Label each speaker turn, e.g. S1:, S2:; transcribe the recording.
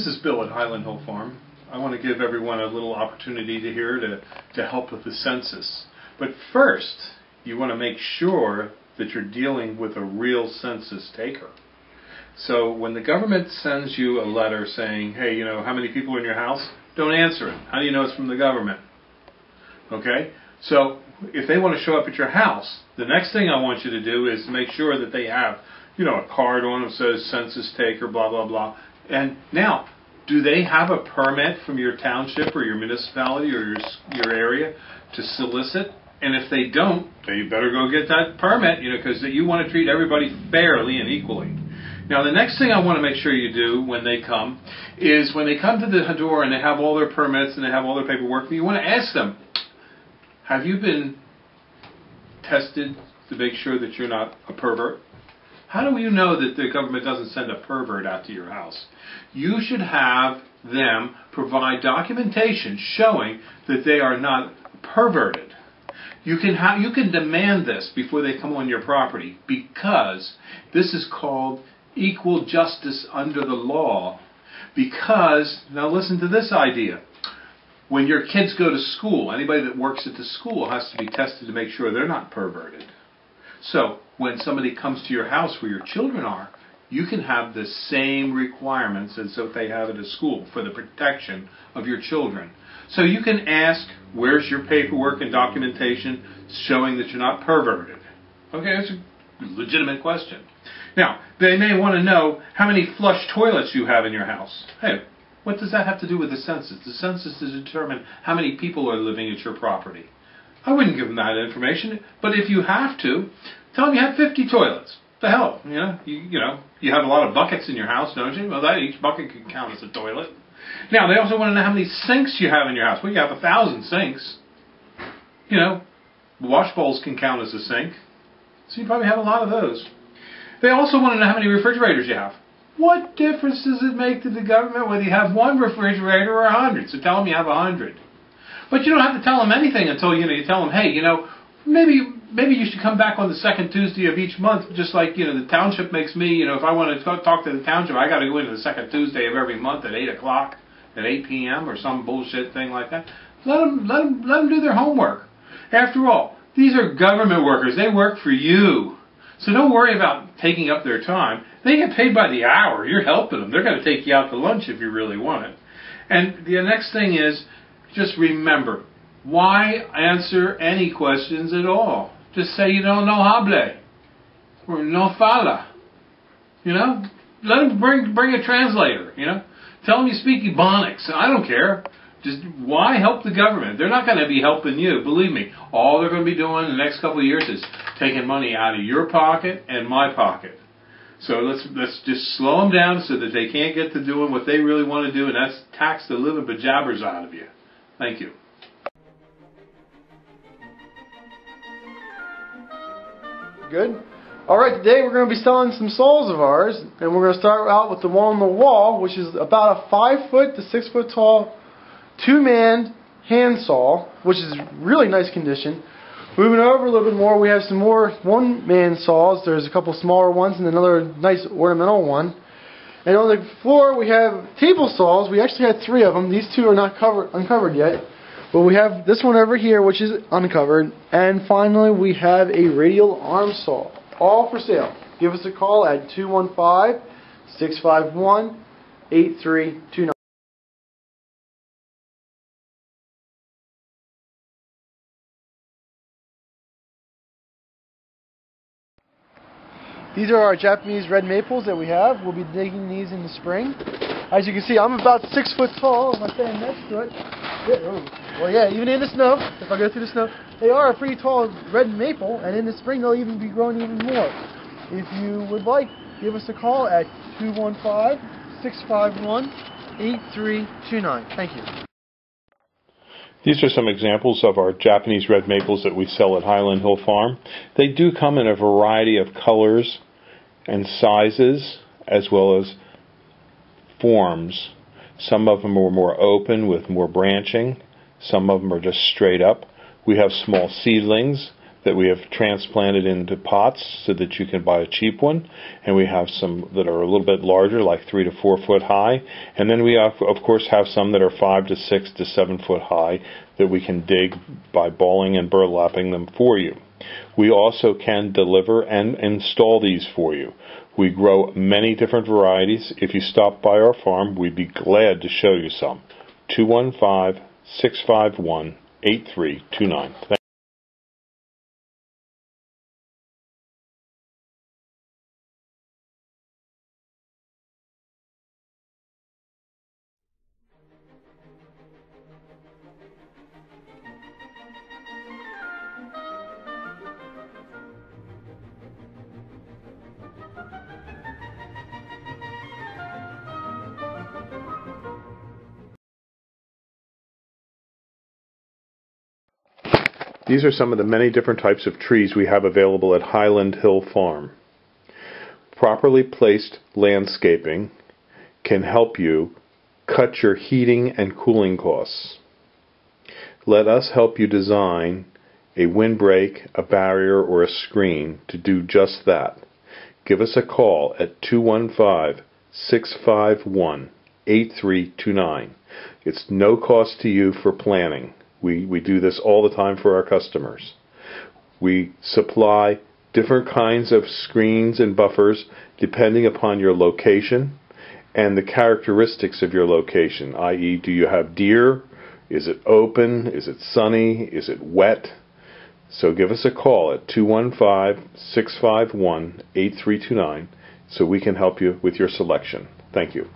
S1: This is Bill at Highland Hill Farm. I want to give everyone a little opportunity to help with the census. But first, you want to make sure that you're dealing with a real census taker. So when the government sends you a letter saying, hey, you know, how many people are in your house? Don't answer it. How do you know it's from the government? Okay? So if they want to show up at your house, the next thing I want you to do is make sure that they have, you know, a card on them that says census taker, blah, blah, blah. And now, do they have a permit from your township or your municipality or your area to solicit? And if they don't, then you better go get that permit, you know, because you want to treat everybody fairly and equally. Now, the next thing I want to make sure you do when they come is when they come to the door and they have all their permits and they have all their paperwork, you want to ask them, have you been tested to make sure that you're not a pervert? How do you know that the government doesn't send a pervert out to your house? You should have them provide documentation showing that they are not perverted. You can demand this before they come on your property, because this is called equal justice under the law. Because, now listen to this idea. When your kids go to school, anybody that works at the school has to be tested to make sure they're not perverted. So, when somebody comes to your house where your children are, you can have the same requirements as if they have at a school for the protection of your children. So you can ask, where's your paperwork and documentation showing that you're not perverted? Okay, that's a legitimate question. Now, they may want to know how many flush toilets you have in your house. Hey, what does that have to do with the census? The census is to determine how many people are living at your property. I wouldn't give them that information, but if you have to, tell them you have 50 toilets. The hell, you know, you have a lot of buckets in your house, don't you? Well, each bucket can count as a toilet. Now, they also want to know how many sinks you have in your house. Well, you have 1,000 sinks. You know, wash bowls can count as a sink, so you probably have a lot of those. They also want to know how many refrigerators you have. What difference does it make to the government whether you have one refrigerator or 100? So tell them you have 100. But you don't have to tell them anything until, you know, you tell them, hey, you know, maybe you should come back on the second Tuesday of each month, just like, you know, the township makes me, you know, if I want to talk to the township, I got to go in the second Tuesday of every month at 8 o'clock, at 8 p.m. or some bullshit thing like that. Let them do their homework. After all, these are government workers. They work for you. So don't worry about taking up their time. They get paid by the hour. You're helping them. They're going to take you out to lunch if you really want it. And the next thing is, just remember, why answer any questions at all? Just say, you know, no hable, or no fala. You know, let them bring a translator. You know, tell them you speak Ebonics. I don't care. Just why help the government? They're not going to be helping you. Believe me, all they're going to be doing in the next couple of years is taking money out of your pocket and my pocket. So let's just slow them down so that they can't get to doing what they really want to do, and that's tax the living bejabbers out of you. Thank you.
S2: Good. Alright, today we're going to be selling some saws of ours, and we're going to start out with the one on the wall, which is about a 5 foot to 6 foot tall two-man hand saw, which is really nice condition. Moving over a little bit more, we have some more one-man saws. There's a couple smaller ones and another nice ornamental one. And on the floor we have table saws. We actually had 3 of them. These 2 are not uncovered yet. But we have this one over here, which is uncovered. And finally, we have a radial arm saw. All for sale. Give us a call at 215-651-8329. These are our Japanese red maples that we have. We'll be digging these in the spring. As you can see, I'm about 6 foot tall if I stand next to it. Well, yeah, even in the snow, if I go through the snow, they are a pretty tall red maple, and in the spring they'll even be growing even more. If you would like, give us a call at 215-651-8329. Thank you.
S1: These are some examples of our Japanese red maples that we sell at Highland Hill Farm. They do come in a variety of colors and sizes, as well as forms. Some of them are more open with more branching. Some of them are just straight up. We have small seedlings that we have transplanted into pots so that you can buy a cheap one, and we have some that are a little bit larger, like 3 to 4 foot high, and then we of course have some that are 5 to 6 to 7 foot high that we can dig by balling and burlapping them for you. We also can deliver and install these for you. We grow many different varieties. If you stop by our farm, we'd be glad to show you some. 215-651-8329. These are some of the many different types of trees we have available at Highland Hill Farm. Properly placed landscaping can help you cut your heating and cooling costs. Let us help you design a windbreak, a barrier, or a screen to do just that. Give us a call at 215-651-8329. It's no cost to you for planning. We do this all the time for our customers. We supply different kinds of screens and buffers depending upon your location and the characteristics of your location, i.e., do you have deer? Is it open? Is it sunny? Is it wet? So give us a call at 215-651-8329 so we can help you with your selection. Thank you.